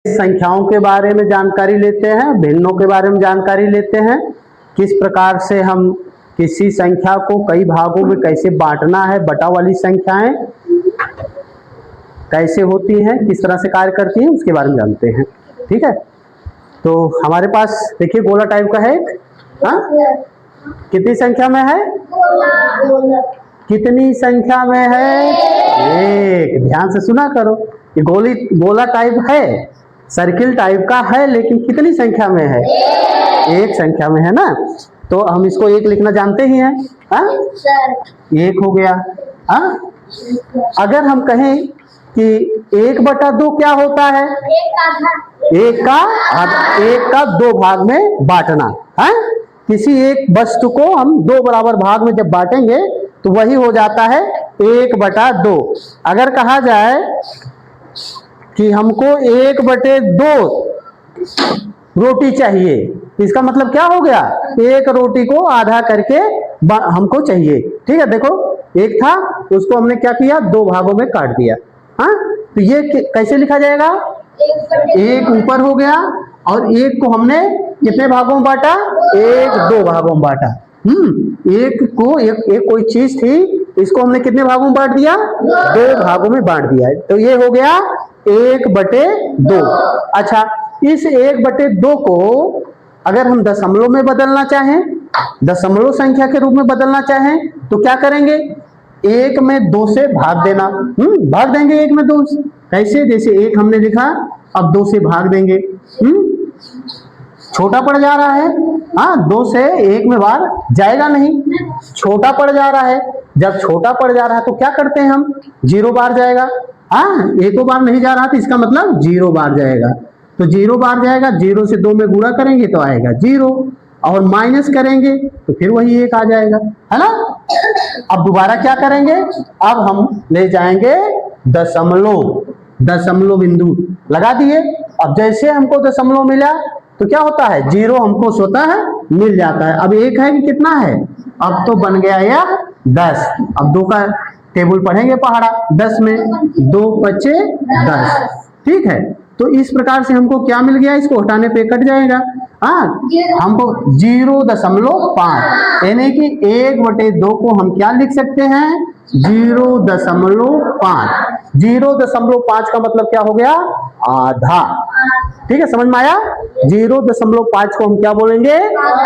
संख्याओं के बारे में जानकारी लेते हैं, भिन्नों के बारे में जानकारी लेते हैं, किस प्रकार से हम किसी संख्या को कई भागों में कैसे बांटना है, बटा वाली संख्याएं कैसे होती हैं, किस तरह से कार्य करती हैं, उसके बारे में जानते हैं। ठीक है, तो हमारे पास देखिए गोला टाइप का है। हाँ, कितनी संख्या में है? कितनी संख्या में है? एक। ध्यान से सुना करो, ये गोला टाइप है, सर्किल टाइप का है, लेकिन कितनी संख्या में है? एक संख्या में है ना। तो हम इसको एक लिखना जानते ही हैं। हाँ, एक हो गया। हाँ, अगर हम कहें कि 1/2 क्या होता है? एक का 2 भाग में बांटना है। किसी एक वस्तु को हम 2 बराबर भाग में जब बांटेंगे तो वही हो जाता है 1/2। अगर कहा जाए कि हमको 1/2 रोटी चाहिए, इसका मतलब क्या हो गया? एक रोटी को आधा करके हमको चाहिए। ठीक है, देखो एक था, उसको हमने क्या किया? 2 भागों में काट दिया। हाँ, तो ये कैसे लिखा जाएगा? एक ऊपर हो गया और एक को हमने कितने भागों में बांटा? 1-2 भागों में बांटा। एक को एक कोई चीज थी, इसको हमने कितने भागों में बांट दिया? 2 भागों में बांट दिया। तो ये हो गया 1/2। अच्छा, इस 1/2 को अगर हम दशमलव में बदलना चाहें, दशमलव संख्या के रूप में बदलना चाहें, तो क्या करेंगे? 1 में 2 से भाग देना। भाग देंगे 1 में 2 से। कैसे? जैसे 1 हमने लिखा, अब 2 से भाग देंगे। छोटा पड़ जा रहा है। हाँ, 2 से 1 में बार जाएगा नहीं, छोटा पड़ जा रहा है। जब छोटा पड़ जा रहा है तो क्या करते हैं हम? 0 बार जाएगा। हाँ, 1 बार नहीं जा रहा तो इसका मतलब 0 बार जाएगा। तो 0 बार जाएगा, 0 से 2 में गुणा करेंगे तो आएगा 0, और माइनस करेंगे तो फिर वही 1 आ जाएगा, है ना। अब दोबारा क्या करेंगे? अब हम ले जाएंगे दशमलव बिंदु लगा दिए। अब जैसे हमको दशमलव मिला तो क्या होता है? 0 हमको स्वतः मिल जाता है। अब 1 है कि कितना है? अब तो बन गया यह 10। अब 2 का टेबल पढ़ेंगे पहाड़ा। 10 में 2 × 10। ठीक है, तो इस प्रकार से हमको क्या मिल गया? इसको हटाने पे कट जाएगा। हाँ, हमको 0.5, यानी कि 1/2 को हम क्या लिख सकते हैं? 0.5। 0.5 का मतलब क्या हो गया? आधा। ठीक है, समझ में आया? 0.5 को हम क्या बोलेंगे?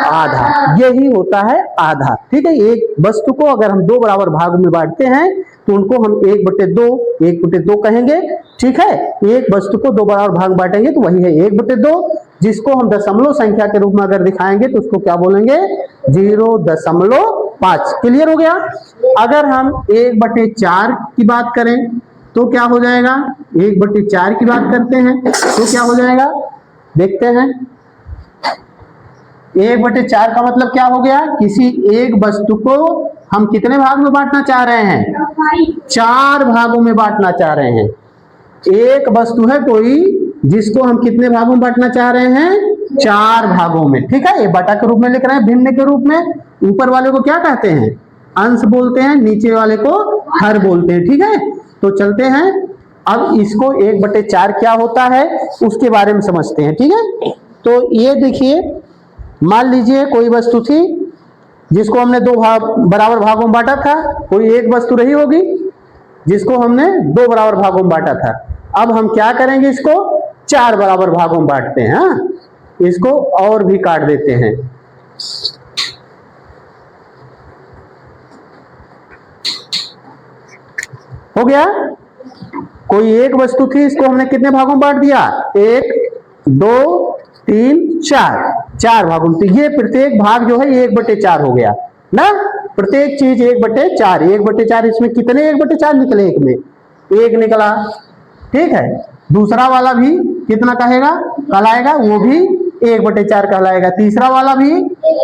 आधा। यही होता है आधा। ठीक है, एक वस्तु को अगर हम 2 बराबर भाग में बांटते हैं तो उनको हम 1/2 कहेंगे। ठीक है, एक वस्तु को 2 बराबर भाग बांटेंगे तो वही है 1/2। जिसको हम दशमलव संख्या के रूप में अगर दिखाएंगे तो उसको क्या बोलेंगे? 0.5। क्लियर हो गया? अगर हम 1/4 की बात करें तो क्या हो जाएगा? 1/4 की बात करते हैं तो क्या हो जाएगा? देखते हैं। 1/4 का मतलब क्या हो गया? किसी एक वस्तु को हम कितने भाग में बांटना चाह रहे हैं? 4 भागों में बांटना चाह रहे हैं। एक वस्तु है कोई, जिसको हम कितने भागों में बांटना चाह रहे हैं? 4 भागों में। ठीक है, ये बटा के रूप में लिख रहे हैं, भिन्न के रूप में। ऊपर वाले को क्या कहते हैं? अंश बोलते हैं, नीचे वाले को हर बोलते हैं। ठीक है, तो चलते हैं अब इसको 1/4 क्या होता है उसके बारे में समझते हैं। ठीक है, तो ये देखिए, मान लीजिए कोई वस्तु थी जिसको हमने 2 बराबर भागों में बांटा था। कोई एक वस्तु रही होगी जिसको हमने 2 बराबर भागों में बांटा था। अब हम क्या करेंगे? इसको 4 बराबर भागों में बांटते हैं। हाँ, इसको और भी काट देते हैं। हो गया? कोई एक वस्तु थी, इसको हमने कितने भागों में बांट दिया? 1, 2, 3, 4 भागों में। तो ये प्रत्येक भाग जो है 1/4 हो गया ना। प्रत्येक चीज 1/4। 1/4 इसमें कितने 1/4 निकले? एक में 1 निकला। ठीक है, दूसरा वाला भी कितना कहेगा? कहलाएगा, वो भी 1/4 कहलाएगा। तीसरा वाला भी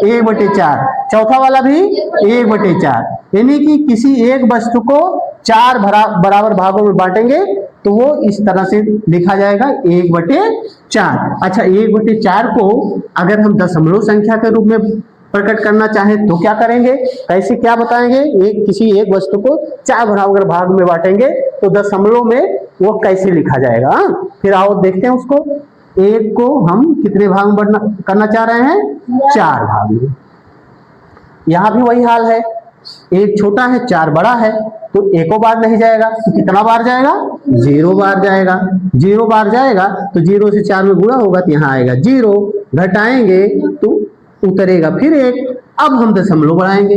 1/4, चौथा वाला भी 1/4। यानी कि किसी एक वस्तु को 4 बराबर भागों में बांटेंगे तो वो इस तरह से लिखा जाएगा 1/4। अच्छा, 1/4 को अगर हम दशमलव संख्या के रूप में प्रकट करना चाहें तो क्या करेंगे, कैसे क्या बताएंगे, एक किसी एक वस्तु को 4 बराबर भाग में बांटेंगे तो दशमलव में वो कैसे लिखा जाएगा। फिर आओ देखते हैं उसको। एक को हम कितने भाग में करना चाह रहे हैं, 4 भाग में। यहां भी वही हाल है, एक छोटा है 4 बड़ा है, तो एको बार नहीं जाएगा तो कितना बार जाएगा, 0 बार जाएगा। 0 बार जाएगा तो 0 से 4 में गुणा होगा तो यहाँ आएगा 0, घटाएंगे तो उतरेगा फिर 1। अब हम दशमलव बढ़ाएंगे,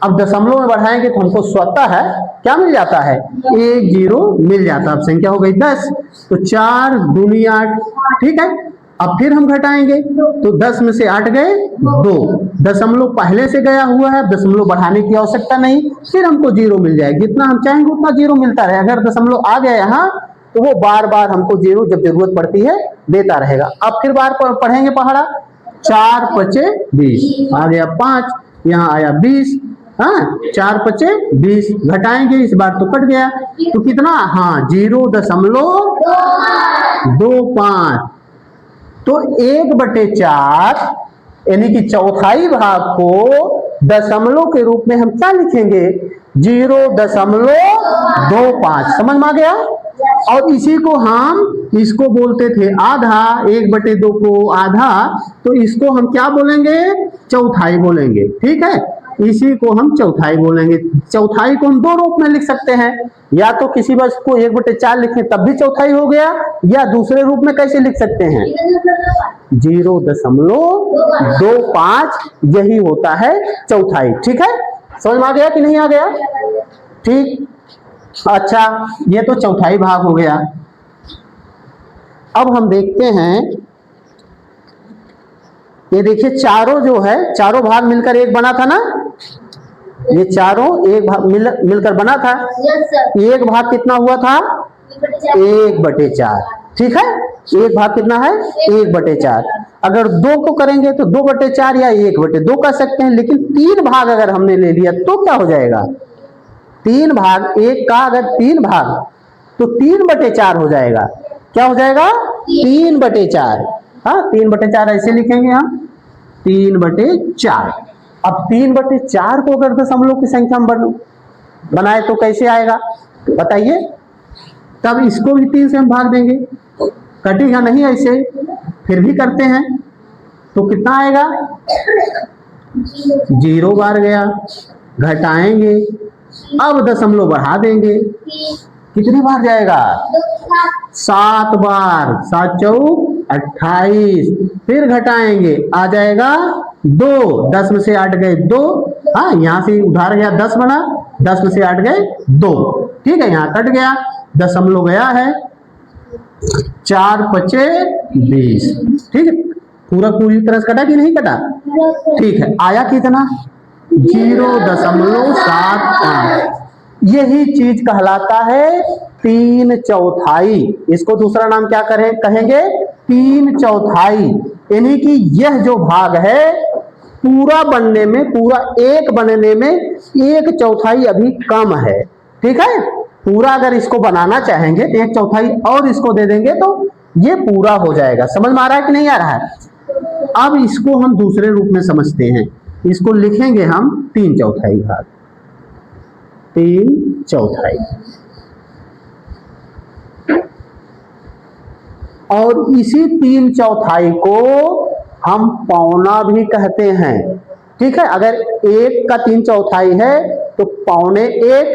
अब दशमलव में बढ़ाएंगे तो हमको स्वतः है क्या मिल जाता है, 1 0 मिल जाता है। अब संख्या हो गई 10, तो 4 दूनी 8, ठीक है। अब फिर हम घटाएंगे तो 10 में से 8 गए 2, दशमलव पहले से गया हुआ है, दशमलव बढ़ाने की आवश्यकता नहीं, फिर हमको 0 मिल जाएगा। जितना हम चाहेंगे उतना 0 मिलता रहे। अगर दशमलव आ गया यहाँ तो वो बार बार हमको 0 जब जरूरत पड़ती है देता रहेगा। अब फिर बार पढ़ेंगे पहाड़ा, 4 5 20, आ गया 5, यहाँ आया 20, हाँ 4 5 20, घटाएंगे इस बार तो कट गया तो कितना, हाँ 0.25, तो 1/4 यानी कि चौथाई भाग को दशमलव के रूप में हम क्या लिखेंगे, 0.25। समझ में आ गया। और इसी को हम इसको बोलते थे आधा, 1/2 को आधा, तो इसको हम क्या बोलेंगे, चौथाई बोलेंगे, ठीक है। इसी को हम चौथाई बोलेंगे। चौथाई को हम 2 रूप में लिख सकते हैं, या तो किसी वस्तु को 1/4 लिखें तब भी चौथाई हो गया, या दूसरे रूप में कैसे लिख सकते हैं, 0.25, यही होता है चौथाई, ठीक है। समझ में आ गया कि नहीं आ गया, ठीक। अच्छा, ये तो चौथाई भाग हो गया। अब हम देखते हैं, ये देखिए चारों जो है, चारों भाग मिलकर एक बना था ना, ये चारों एक भाग मिलकर बना था। एक भाग कितना हुआ था, 1/4, ठीक है। एक भाग कितना है, 1/4। अगर 2 को करेंगे तो 2/4 या 1/2 कर सकते हैं, लेकिन 3 भाग अगर हमने ले लिया तो क्या हो जाएगा, 3 भाग, एक का अगर 3 भाग तो 3/4 हो जाएगा। क्या हो जाएगा, 3/4। हाँ 3/4 ऐसे लिखेंगे हम, 3/4। अब 3/4 को अगर दशमलव की संख्या में बनाए तो कैसे आएगा बताइए। तब इसको भी 3 से हम भाग देंगे, कटेगा नहीं ऐसे, फिर भी करते हैं तो कितना आएगा, 0 बार गया, घटाएंगे, अब दशमलव बढ़ा देंगे, कितनी बार जाएगा, 7 बार, 7 चौक 28, फिर घटाएंगे आ जाएगा 2, 10 में से 8 गए 2, हाँ यहाँ से उधार गया 10 बना, 10 में से 8 गए 2, ठीक है, यहाँ कट गया, दशमलव गया है, 4 5 20, ठीक है। पूरी तरह से कटा कि नहीं कटा, ठीक है। आया कितना, 0.75। यही चीज कहलाता है 3/4। इसको दूसरा नाम क्या कहेंगे, 3/4। यानी कि यह जो भाग है पूरा बनने में, पूरा एक बनने में 1/4 अभी कम है, ठीक है। पूरा अगर इसको बनाना चाहेंगे तो 1/4 और इसको दे देंगे तो ये पूरा हो जाएगा। समझ में आ रहा है कि नहीं आ रहा है। अब इसको हम दूसरे रूप में समझते हैं, इसको लिखेंगे हम 3/4 भाग, 3/4। और इसी 3/4 को हम पौना भी कहते हैं, ठीक है। अगर 1 का 3/4 है तो 1.25,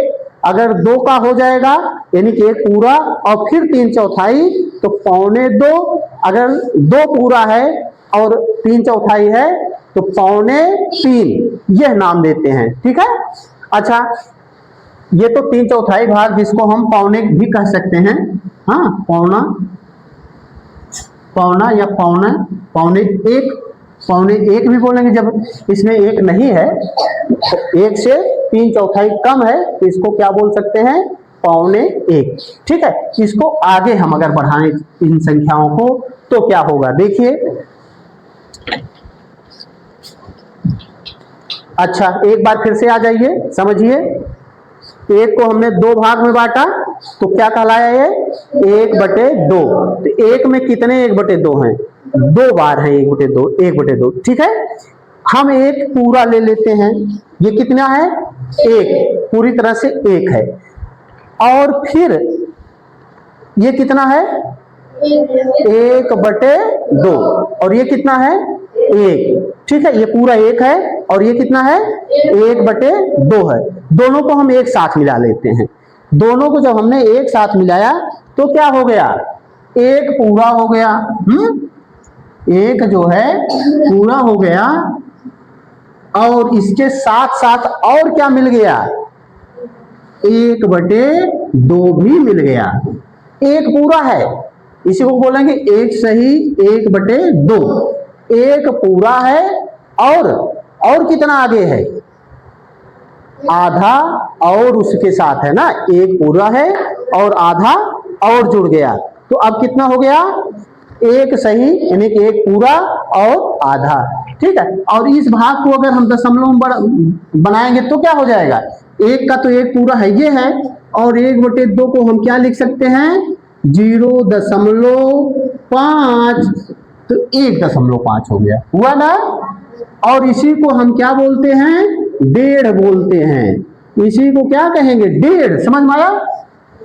अगर 2 का हो जाएगा यानी कि 1 पूरा और फिर 3/4 तो 2.25, अगर 2 पूरा है और 3/4 है तो 3.25, यह नाम देते हैं, ठीक है। अच्छा, ये तो 3/4 भाग जिसको हम पौने भी कह सकते हैं, हाँ पौना या पौने एक भी बोलेंगे जब इसमें 1 नहीं है, तो 1 से 3/4 कम है तो इसको क्या बोल सकते हैं, 1.25, ठीक है। इसको आगे हम अगर बढ़ाएं इन संख्याओं को तो क्या होगा देखिए। अच्छा, एक बार फिर से आ जाइए, समझिए। 1 को हमने 2 भाग में बांटा तो क्या कहलाया ये, 1/2। तो 1 में कितने 1/2 हैं, 2 बार है 1/2, 1/2, ठीक है। हम एक पूरा ले लेते हैं, ये कितना है, एक, पूरी तरह से एक है। और फिर ये कितना है, 1/2, और ये कितना है, 1। ठीक है, ये पूरा एक है और ये कितना है, 1/2 है। दोनों को हम एक साथ मिला लेते हैं। दोनों को जब हमने एक साथ मिलाया तो क्या हो गया, एक पूरा हो गया। एक जो है पूरा हो गया, और इसके साथ साथ और क्या मिल गया, 1/2 भी मिल गया। एक पूरा है, इसी को बोलेंगे एक सही 1/2। एक पूरा है और कितना आगे है, आधा और उसके साथ है ना, एक पूरा है और आधा और जुड़ गया, तो अब कितना हो गया, एक सही यानी कि एक पूरा और आधा। ठीक है, और इस भाग को अगर हम दशमलव में बनाएंगे तो क्या हो जाएगा, एक का तो एक पूरा है ये है, और 1/2 को हम क्या लिख सकते हैं, 0.5, तो 1.5 हो गया, हुआ ना। और इसी को हम क्या बोलते हैं, 1.5 बोलते हैं। इसी को क्या कहेंगे, 1.5। समझ में आया।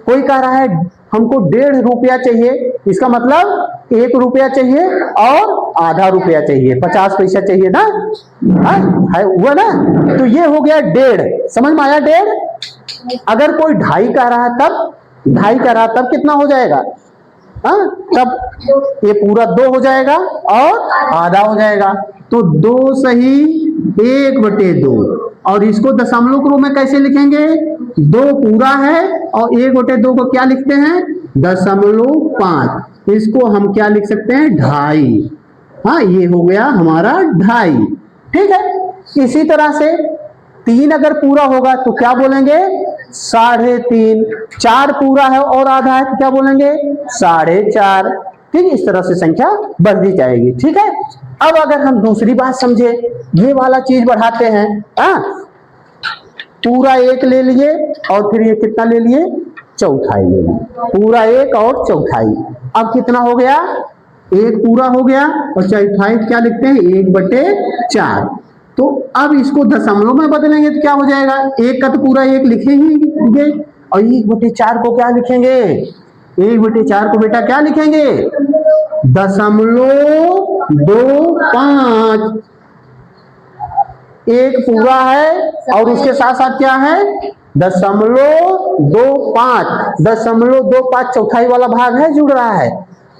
कोई कह रहा है हमको 1.5 रुपया चाहिए, इसका मतलब 1 रुपया चाहिए और आधा रुपया चाहिए, 50 पैसा चाहिए ना, है हुआ ना। तो ये हो गया 1.5। समझ में आया 1.5। अगर कोई 2.5 कह रहा है तब, 2.5 कह रहा तब कितना हो जाएगा, तब ये पूरा 2 हो जाएगा और आधा हो जाएगा, तो 2 सही 1/2। और इसको दशमलव के रूप में कैसे लिखेंगे, 2 पूरा है और 1/2 को क्या लिखते हैं, 0.5। इसको हम क्या लिख सकते हैं, 2.5। ये हो गया हमारा 2.5। ठीक है, इसी तरह से 3 अगर पूरा होगा तो क्या बोलेंगे, 3.5। 4 पूरा है और आधा है तो क्या बोलेंगे, 4.5। ठीक, इस तरह से संख्या बढ़ती जाएगी। ठीक है, अब अगर हम दूसरी बात समझे, ये वाला चीज बढ़ाते हैं। पूरा 1 ले लिए और फिर ये कितना ले लिए, 1/4 ले लिए, पूरा 1 और 1/4। अब कितना हो गया, 1 पूरा हो गया और 1/4 क्या लिखते हैं, 1/4। तो अब इसको दशमलव में बदलेंगे तो क्या हो जाएगा, 1 का तो पूरा 1 लिखेंगे और 1/4 को क्या लिखेंगे, 1/4 को बेटा क्या लिखेंगे, 0.25। 1 पूरा है और उसके साथ साथ क्या है, 0.25। 0.25 चौथाई वाला भाग है, जुड़ रहा है।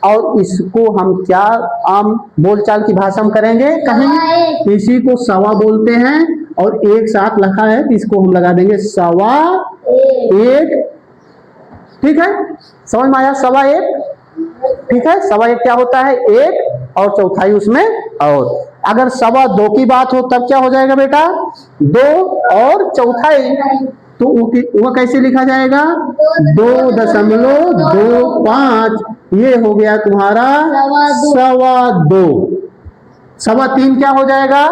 और इसको हम क्या आम बोलचाल की भाषा में करेंगे, कहेंगे इसी को सवा बोलते हैं, और एक साथ लिखा है तो इसको हम लगा देंगे 1.25। ठीक है, समझ में आया, 1.25। ठीक है, 1.25 क्या होता है, 1 और चौथाई उसमें। और अगर 2.25 की बात हो तब क्या हो जाएगा बेटा, 2 और चौथाई, तो वो कैसे लिखा जाएगा, 2.25। ये हो गया तुम्हारा 2.25। 3.25 क्या हो जाएगा,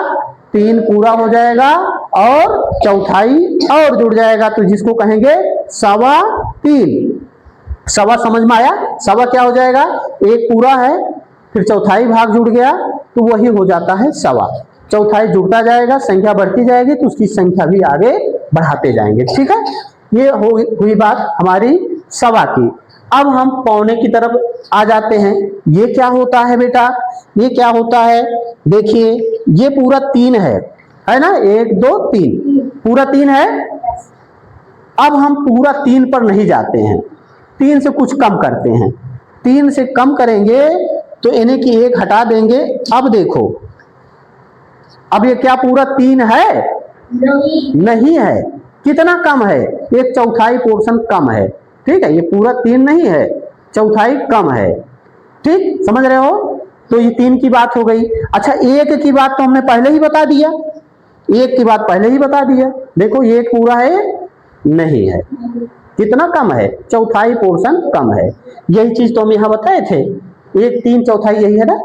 3 पूरा हो जाएगा और चौथाई और जुड़ जाएगा, तो जिसको कहेंगे 3.25। सवा समझ में आया, सवा क्या हो जाएगा, 1 पूरा है फिर चौथाई भाग जुड़ गया तो वही हो जाता है सवा। चौथाई जुड़ता जाएगा, संख्या बढ़ती जाएगी तो उसकी संख्या भी आगे बढ़ाते जाएंगे। ठीक है, ये हुई बात हमारी सवा की। अब हम पौने की तरफ आ जाते हैं। ये क्या होता है बेटा, ये क्या होता है, देखिए ये पूरा 3 है ना, 1 2 3 पूरा 3 है। अब हम पूरा 3 पर नहीं जाते हैं, 3 से कुछ कम करते हैं। 3 से कम करेंगे तो यानी कि 1 हटा देंगे। अब देखो, अब ये क्या पूरा 3 है, नहीं है, कितना कम है, 1/4 पोर्शन कम है। ठीक है, ये पूरा 3 नहीं है, चौथाई कम है। ठीक, समझ रहे हो, तो ये 3 की बात हो गई। अच्छा, 1 की बात तो हमने पहले ही बता दिया, 1 की बात पहले ही बता दिया। देखो 1 पूरा है, नहीं है, कितना कम है, चौथाई पोर्शन कम है। यही चीज तो हम यहां बताए थे, 1 3/4 यही है ना,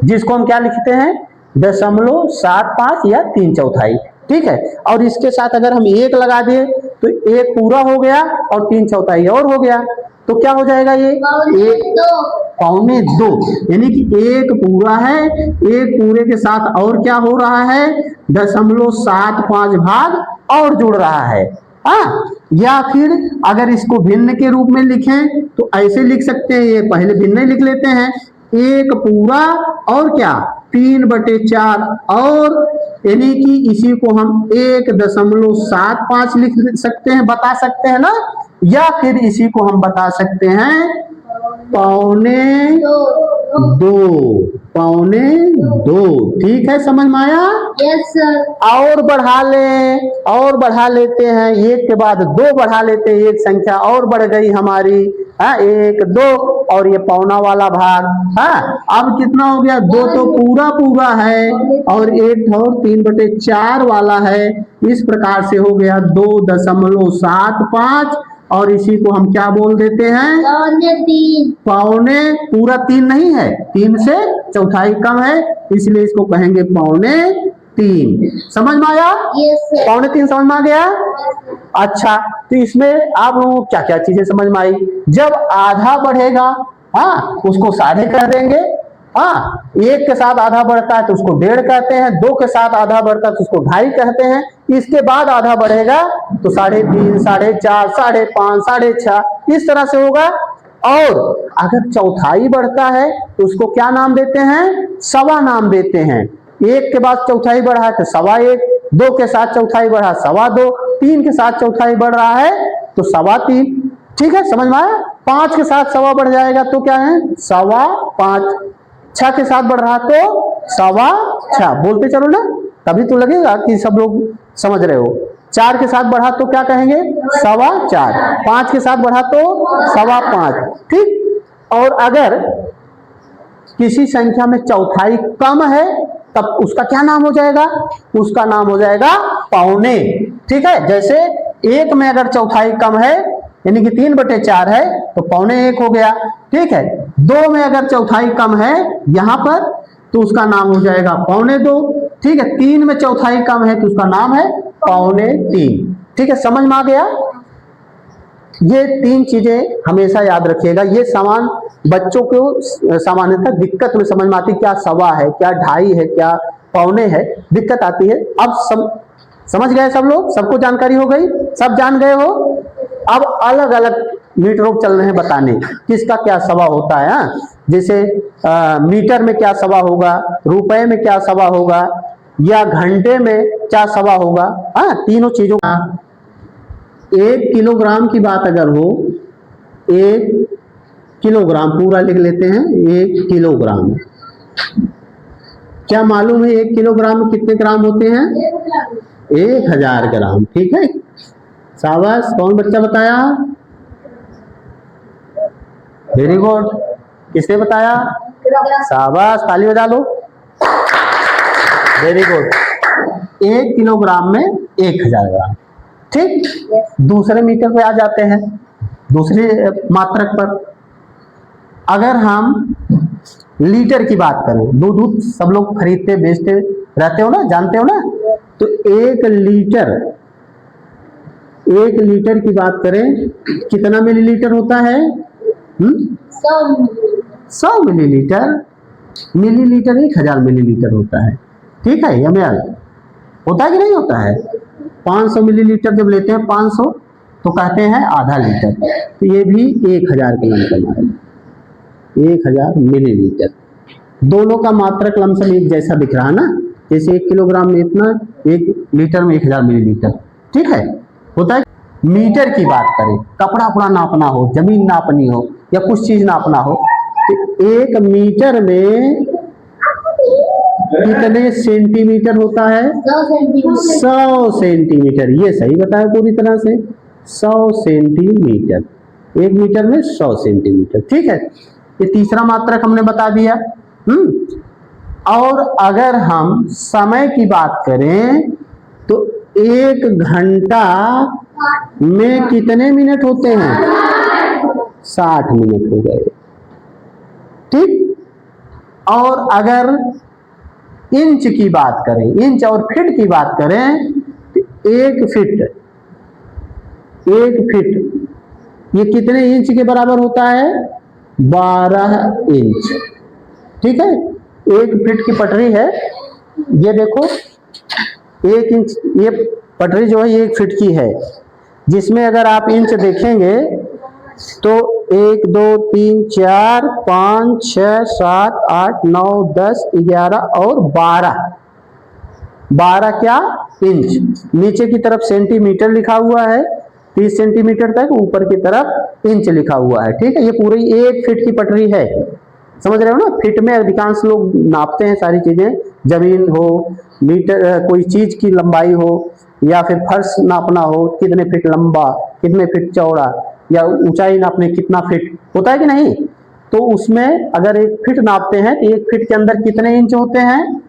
जिसको हम क्या लिखते हैं, 0.75 या 3/4। ठीक है, और इसके साथ अगर हम 1 लगा दिए तो 1 पूरा हो गया और 3/4 और हो गया, तो क्या हो जाएगा, ये 1 पौने 2, यानी कि एक पूरा है, एक पूरे के साथ और क्या हो रहा है 0.75 भाग और जुड़ रहा है। हाँ, या फिर अगर इसको भिन्न के रूप में लिखें तो ऐसे लिख सकते हैं, ये पहले भिन्न ही लिख लेते हैं, एक पूरा और क्या 3/4 और यानी कि इसी को हम 1.75 लिख सकते हैं, बता सकते हैं ना, या फिर इसी को हम बता सकते हैं पौने 2, पौने 2। ठीक है, समझ में आया? Yes sir. और बढ़ा लें, और बढ़ा लेते हैं, एक के बाद 2 बढ़ा लेते हैं, एक संख्या और बढ़ गई हमारी, हाँ 1 2 और ये पौना वाला भाग, हाँ अब कितना हो गया 2 तो पूरा पूरा है और 1 और 3/4 वाला है, इस प्रकार से हो गया 2.75 और इसी को हम क्या बोल देते हैं पौने 3। पौने, पूरा 3 नहीं है, 3 से चौथाई कम है, इसलिए इसको कहेंगे पौने 3। समझ में आया? Yes sir. पौने 3 समझ में आ गया? अच्छा, तो इसमें आप लोगों को क्या क्या चीजें समझ में आई? जब आधा बढ़ेगा, हाँ उसको 1/2 कर देंगे, हाँ 1 के साथ आधा बढ़ता है तो उसको 1.5 कहते हैं, 2 के साथ आधा बढ़ता है तो उसको 2.5 कहते हैं, इसके बाद आधा बढ़ेगा तो 3.5 4.5 5.5 इस तरह से होगा। और अगर चौथाई बढ़ता है तो उसको क्या नाम देते हैं सवा नाम देते हैं। 1 के बाद चौथाई बढ़ा है तो 1.25, 2 के साथ चौथाई बढ़ा 2.25, 3 के साथ चौथाई बढ़ रहा है तो 3.25। ठीक है, समझ में आया? 5 के साथ 1.25 बढ़ जाएगा तो क्या है 5.25, 6 के साथ बढ़ रहा तो 6.25, बोलते चलो ना, तभी तो लगेगा कि सब लोग समझ रहे हो। 4 के साथ बढ़ा तो क्या कहेंगे 4.25, 5 के साथ बढ़ा तो 5.25। ठीक, और अगर किसी संख्या में चौथाई कम है तब उसका क्या नाम हो जाएगा, उसका नाम हो जाएगा पौने। ठीक है, जैसे 1 में अगर चौथाई कम है यानी कि 3/4 है तो पौने 1 हो गया। ठीक है, 2 में अगर चौथाई कम है यहां पर तो उसका नाम हो जाएगा पौने 2। ठीक है, 3 में चौथाई कम है तो उसका नाम है पौने 3। ठीक है, समझ में आ गया? ये 3 चीजें हमेशा याद रखिएगा, ये समान बच्चों को सामान्यतः दिक्कत में समझ में आती, क्या सवा है, क्या 2.5 है, क्या पौने है, दिक्कत आती है। अब समझ गए सब लोग, सबको जानकारी हो गई, सब जान गए हो? अब अलग अलग मीटरों चल रहे हैं बताने किसका क्या सवा होता है। हाँ? जैसे मीटर में क्या सवा होगा, रुपए में क्या सवा होगा, या घंटे में क्या सवा होगा। हाँ, तीनों चीजों का 1 किलोग्राम की बात अगर हो, 1 किलोग्राम पूरा लिख लेते हैं, 1 किलोग्राम। क्या मालूम है 1 किलोग्राम में कितने ग्राम होते हैं? 1000 ग्राम। ठीक है, शाबाश, कौन बच्चा बताया? वेरी गुड, किसने बताया? शाबाश, ताली बजा लो। वेरी गुड, 1 किलोग्राम में 1000 ग्राम। ठीक, दूसरे मीटर पे आ जाते हैं, दूसरे मात्रक पर। अगर हम लीटर की बात करें, दूध सब लोग खरीदते बेचते रहते हो ना, जानते हो ना, तो 1 लीटर की बात करें कितना मिलीलीटर होता है? 100 मिलीलीटर। मिलीलीटर 1000 मिलीलीटर होता है। ठीक है, ml होता है कि नहीं होता है? 500 मिलीलीटर जब लेते हैं 500 तो कहते हैं आधा लीटर, तो ये भी 1000 के लमसम आएगा, 1000 मिलीलीटर। दोनों का मात्रक लमसम एक जैसा दिख रहा है ना, जैसे 1 किलोग्राम में इतना, 1 लीटर में 1000 मिलीलीटर। ठीक है, होता है। मीटर की बात करें, कपड़ा उपड़ा नापना हो, जमीन नापनी हो या कुछ चीज नापना हो, तो 1 मीटर में कितने सेंटीमीटर होता है? 100 सेंटीमीटर। ये सही बताया पूरी तरह से, 100 सेंटीमीटर। 1 मीटर में 100 सेंटीमीटर। ठीक है, ये तीसरा मात्रक हमने बता दिया। और अगर हम समय की बात करें तो 1 घंटा में कितने मिनट होते हैं? 60 मिनट हो गए। ठीक, और अगर इंच की बात करें, इंच और फीट की बात करें तो 1 फीट ये कितने इंच के बराबर होता है? 12 इंच। ठीक है, 1 फीट की पटरी है, ये देखो 1 इंच, ये पटरी जो है 1 फीट की है, जिसमें अगर आप इंच देखेंगे तो 1 2 3 4 5 6 7 8 9 10 11 और 12 क्या इंच। नीचे की तरफ सेंटीमीटर लिखा हुआ है 30 सेंटीमीटर तक, ऊपर की तरफ इंच लिखा हुआ है। ठीक है, ये पूरी 1 फीट की पटरी है, समझ रहे हो ना। फीट में अधिकांश लोग नापते हैं सारी चीजें, जमीन हो, मीटर, कोई चीज की लंबाई हो, या फिर फर्श नापना हो, कितने फीट लंबा, कितने फीट चौड़ा, या ऊंचाई नापने कितना फीट होता है कि नहीं। तो उसमें अगर 1 फीट नापते हैं तो 1 फीट के अंदर कितने इंच होते हैं,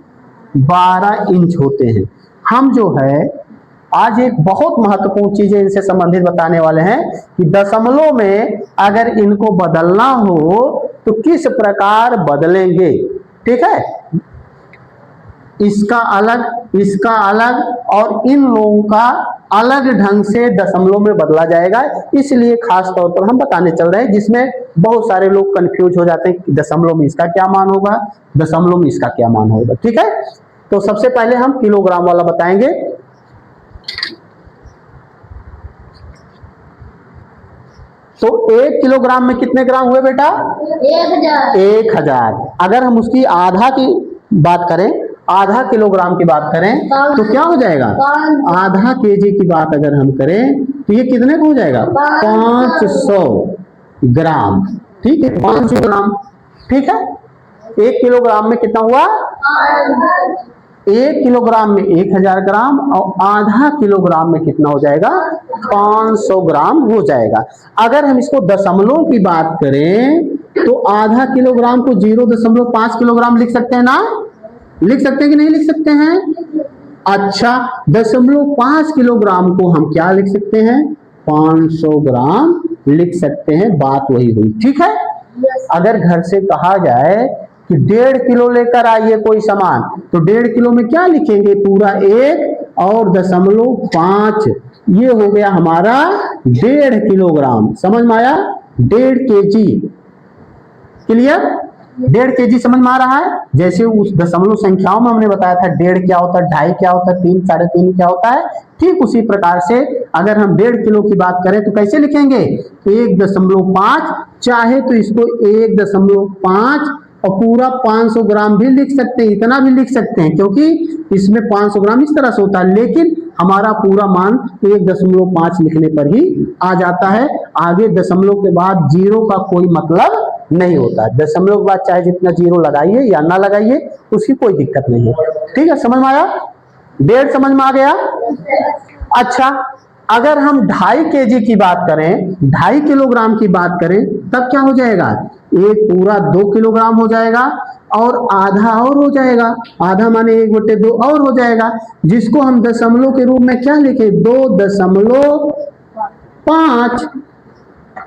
12 इंच होते हैं। हम जो है आज एक बहुत महत्वपूर्ण चीजें इनसे संबंधित बताने वाले हैं कि दशमलव में अगर इनको बदलना हो तो किस प्रकार बदलेंगे। ठीक है, इसका अलग और इन लोगों का अलग ढंग से दशमलव में बदला जाएगा। इसलिए खास तौर पर हम बताने चल रहे हैं, जिसमें बहुत सारे लोग कंफ्यूज हो जाते हैं कि दशमलव में इसका क्या मान होगा, दशमलव में इसका क्या मान होगा। ठीक है, तो सबसे पहले हम किलोग्राम वाला बताएंगे। तो 1 किलोग्राम में कितने ग्राम हुए बेटा, 1000। अगर हम उसकी आधा की बात करें, आधा किलोग्राम की बात करें तो क्या हो जाएगा, आधा केजी की बात अगर हम करें तो ये कितने को हो जाएगा, 500 ग्राम। ठीक है, 500 ग्राम। ठीक है, 1 किलोग्राम में कितना हुआ, 1 किलोग्राम में 1000 ग्राम, और आधा किलोग्राम में कितना हो जाएगा, 500 ग्राम हो जाएगा। अगर हम इसको दशमलव की बात करें तो आधा किलोग्राम को 0.5 किलोग्राम लिख सकते हैं ना, लिख सकते हैं कि नहीं लिख सकते हैं। अच्छा, 0.5 किलोग्राम को हम क्या लिख सकते हैं, 500 ग्राम लिख सकते हैं। बात वही हुई। ठीक है, अगर घर से कहा जाए कि 1.5 किलो लेकर आइए कोई सामान, तो 1.5 किलो में क्या लिखेंगे, पूरा 1 और 0.5, ये हो गया हमारा 1.5 किलोग्राम। समझ में आया, 1.5 केजी। क्लियर, 1.5 केजी समझ में आ रहा है। जैसे उस दशमलव संख्याओं में हमने बताया था 1.5 क्या होता है, 2.5 क्या होता है, 3, 3.5 क्या होता है, ठीक उसी प्रकार से अगर हम 1.5 किलो की बात करें तो कैसे लिखेंगे, 1.5, चाहे तो इसको 1.5 और पूरा 500 ग्राम भी लिख सकते हैं, इतना भी लिख सकते हैं, क्योंकि इसमें 500 ग्राम इस तरह से होता है, लेकिन हमारा पूरा मान 1.5 लिखने पर ही आ जाता है। आगे दशमलव के बाद जीरो का कोई मतलब नहीं होता। दशमलव के बाद चाहे जितना जीरो लगाइए या ना लगाइए, उसकी कोई दिक्कत नहीं है। ठीक है, समझ में आया, 1.5 समझ में आ गया। अच्छा, अगर हम 2.5 केजी की बात करें, 2.5 किलोग्राम की बात करें, तब क्या हो जाएगा, एक पूरा 2 किलोग्राम हो जाएगा और आधा और हो जाएगा, आधा माने 1/2 और हो जाएगा, जिसको हम दशमलव के रूप में क्या लिखे, 2.5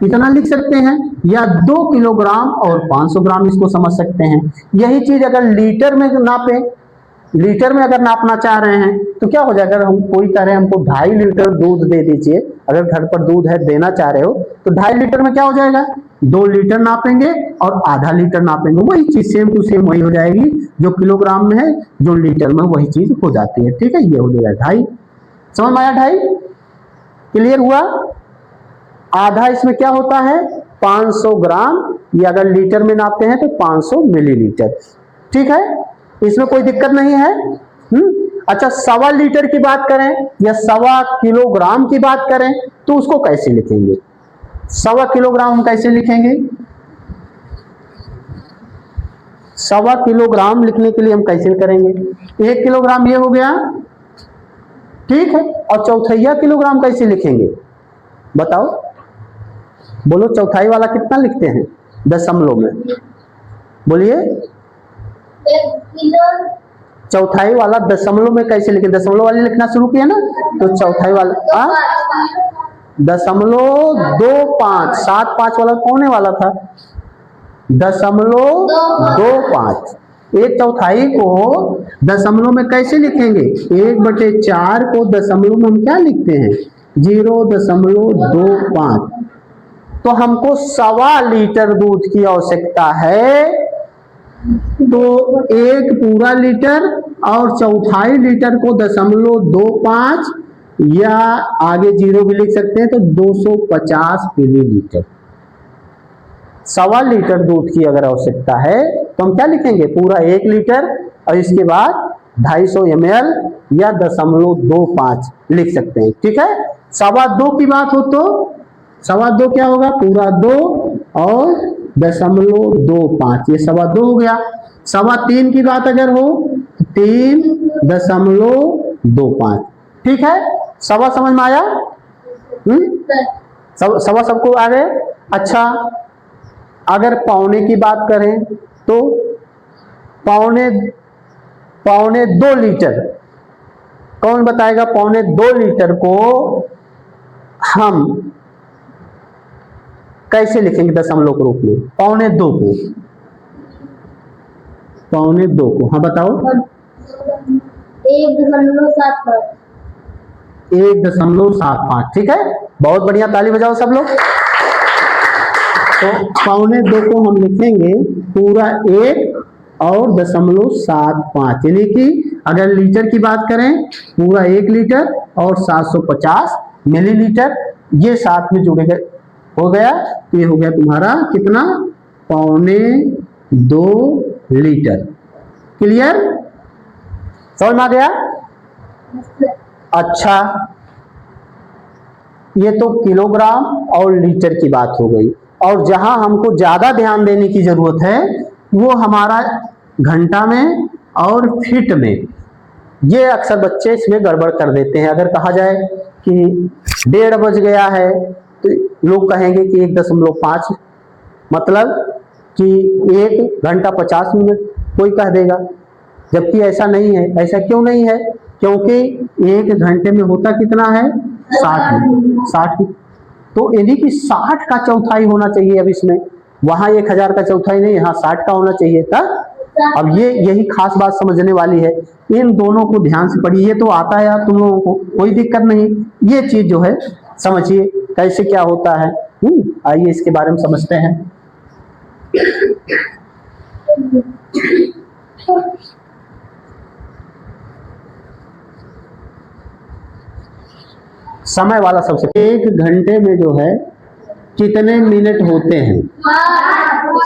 इतना लिख सकते हैं, या 2 किलोग्राम और 500 ग्राम इसको समझ सकते हैं। यही चीज अगर लीटर में नापे, लीटर में अगर नापना चाह रहे हैं तो क्या हो जाएगा, अगर हम कोई कह रहे हैं हमको 2.5 लीटर दूध दे दीजिए, अगर घर पर दूध है देना चाह रहे हो तो 2.5 लीटर में क्या हो जाएगा, 2 लीटर नापेंगे और आधा लीटर नापेंगे, वही चीज सेम टू सेम वही हो जाएगी, जो किलोग्राम में है जो लीटर में वही चीज हो जाती है। ठीक है, ये हो जाएगा 2.5। समझ में आया, 2.5 क्लियर हुआ। आधा इसमें क्या होता है, 500 ग्राम, या अगर लीटर में नापते हैं तो 500 मिलीलीटर। ठीक है, इसमें कोई दिक्कत नहीं है। अच्छा, 1.25 लीटर की बात करें या 1.25 किलोग्राम की बात करें तो उसको कैसे लिखेंगे, 1.25 किलोग्राम हम कैसे लिखेंगे, 1.25 किलोग्राम लिखने के लिए हम कैसे करेंगे, 1 किलोग्राम ये हो गया, ठीक है, और 1/4 किलोग्राम कैसे लिखेंगे, बताओ, बोलो, चौथाई वाला कितना लिखते हैं दशमलव में, बोलिए, 1 किलो। चौथाई वाला दशमलव में कैसे लिखे, दशमलव वाले लिखना शुरू किया ना, तो चौथाई वाला 0.25, 7-5 वाला कौन वाला था, 0.25। 1/4 को दशमलव में कैसे लिखेंगे, 1/4 को दशमलव में हम क्या लिखते हैं, 0.25। तो हमको 1.25 लीटर दूध की आवश्यकता है, तो 1 पूरा लीटर और 1/4 लीटर को 0.25 या आगे 0 भी लिख सकते हैं, तो 250 मिलीलीटर। 1.25 लीटर दूध की अगर आवश्यकता है तो हम क्या लिखेंगे, पूरा 1 लीटर और इसके बाद 250 ml या 0.25 लिख सकते हैं। ठीक है, 2.25 की बात हो तो 2.25 क्या होगा, पूरा 2 और 0.25, ये 2.25 हो गया। 3.25 की बात अगर हो 3.25। ठीक है, सवा समझ में आया? सवा सबको आ गए? अच्छा, अगर पौने की बात करें तो पौने 2 लीटर, कौन बताएगा पौने 2 लीटर को हम कैसे लिखेंगे दशमलव के रूप में? पौने 2 को हाँ बताओ। 1.75। ठीक है, बहुत बढ़िया, ताली बजाओ सब लोग। तो पौने 2 को हम लिखेंगे पूरा 1 और 0.75, यानी कि अगर लीटर की बात करें पूरा 1 लीटर और 750 मिलीलीटर, ये साथ में जुड़े गए हो गया, तो ये हो गया तुम्हारा कितना, पौने 2 लीटर। क्लियर, समझ में आ गया? अच्छा, ये तो किलोग्राम और लीटर की बात हो गई, और जहां हमको ज्यादा ध्यान देने की जरूरत है वो हमारा घंटा में और फीट में। ये अक्सर बच्चे इसमें गड़बड़ कर देते हैं। अगर कहा जाए कि 1:30 बज गया है तो लोग कहेंगे कि 1.5 मतलब कि 1 घंटा 50 मिनट कोई कह देगा, जबकि ऐसा नहीं है। ऐसा क्यों नहीं है? क्योंकि 1 घंटे में होता कितना है, 60। तो यानी कि 60 का चौथाई होना चाहिए। अब इसमें वहां 1000 का चौथाई नहीं, यहाँ 60 का होना चाहिए था। अब ये यही खास बात समझने वाली है, इन दोनों को ध्यान से पढ़िए, तो आता है यार तुम लोगों को, कोई दिक्कत नहीं। ये चीज जो है समझिए कैसे क्या होता है। आइए इसके बारे में समझते हैं। समय वाला सबसे, 1 घंटे में जो है कितने मिनट होते हैं?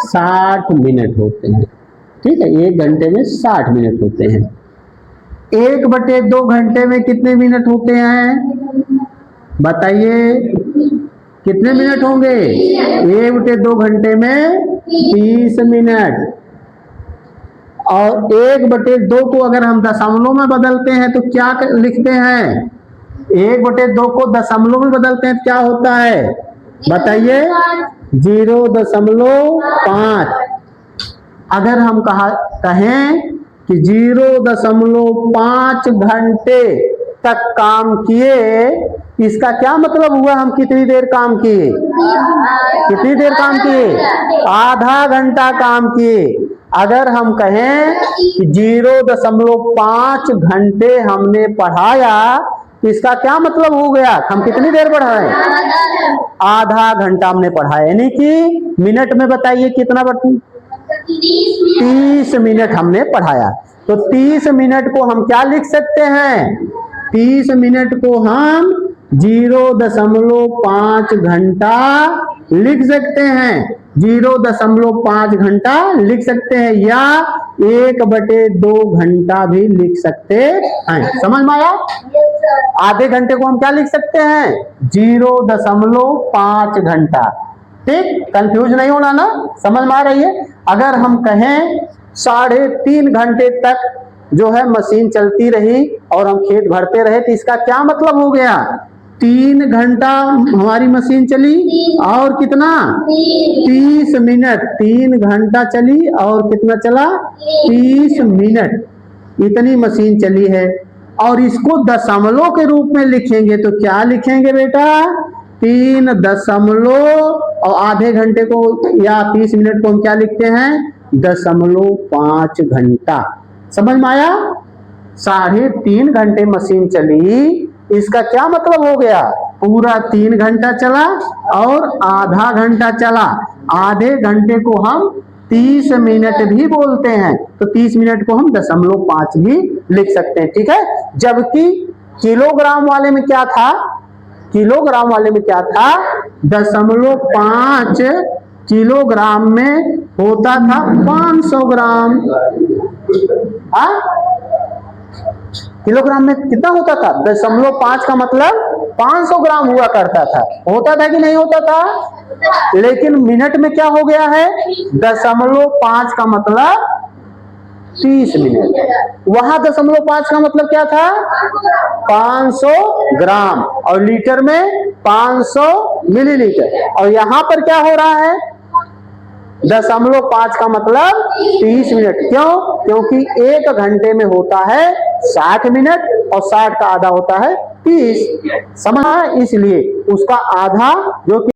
60 मिनट होते हैं। ठीक है, 1 घंटे में 60 मिनट होते हैं। 1/2 घंटे में कितने मिनट होते हैं? बताइए कितने मिनट होंगे? 1/2 घंटे में 30 मिनट। और 1/2 को अगर हम दशमलव में बदलते हैं तो क्या लिखते हैं? 1/2 को दशमलव में बदलते हैं तो क्या होता है बताइए? 0.5। अगर हम कहें कि 0.5 घंटे तक काम किए, इसका क्या मतलब हुआ? हम कितनी देर काम किए? कितनी देर काम किए? आधा घंटा काम किए। अगर हम कहें कि 0.5 घंटे हमने पढ़ाया, इसका क्या मतलब हो गया? हम कितनी देर पढ़ाए? आधा घंटा हमने पढ़ाया, यानी कि मिनट में बताइए कितना? 30 मिनट हमने पढ़ाया। तो 30 मिनट को हम क्या लिख सकते हैं? 30 मिनट को हम 0.5 घंटा लिख सकते हैं। 0.5 घंटा लिख सकते हैं, या 1/2 घंटा भी लिख सकते हैं। समझ में आया? आधे घंटे को हम क्या लिख सकते हैं? 0.5 घंटा। ठीक, कंफ्यूज नहीं होना ना, समझ में आ रही है? अगर हम कहें 3.5 घंटे तक जो है मशीन चलती रही और हम खेत भरते रहे, तो इसका क्या मतलब हो गया? 3 घंटा हमारी मशीन चली और कितना? 30 मिनट। 3 घंटा चली और कितना चला? 30 मिनट। इतनी मशीन चली है। और इसको दशमलव के रूप में लिखेंगे तो क्या लिखेंगे बेटा? 3 दशमलव, और आधे घंटे को या 30 मिनट को हम क्या लिखते हैं? 0.5 घंटा। समझ में आया? 3.5 घंटे मशीन चली, इसका क्या मतलब हो गया? पूरा 3 घंटा चला और आधा घंटा चला। आधे घंटे को हम 30 मिनट भी बोलते हैं, तो 30 मिनट को हम 0.5 भी लिख सकते हैं, ठीक है। जबकि किलोग्राम वाले में क्या था, किलोग्राम वाले में क्या था, 0.5 किलोग्राम में होता था 500 ग्राम। किलोग्राम में कितना होता था, 0.5 का मतलब 500 ग्राम हुआ करता था। होता था कि नहीं होता था? लेकिन मिनट में क्या हो गया है, 0.5 का मतलब 30 मिनट। वहां 0.5 का मतलब क्या था, 500 ग्राम, और लीटर में 500 मिलीलीटर। और यहां पर क्या हो रहा है, 0.5 का मतलब 30 मिनट। क्यों? क्योंकि 1 घंटे में होता है 60 मिनट और 60 का आधा होता है 30। समझ, इसलिए उसका आधा जो कि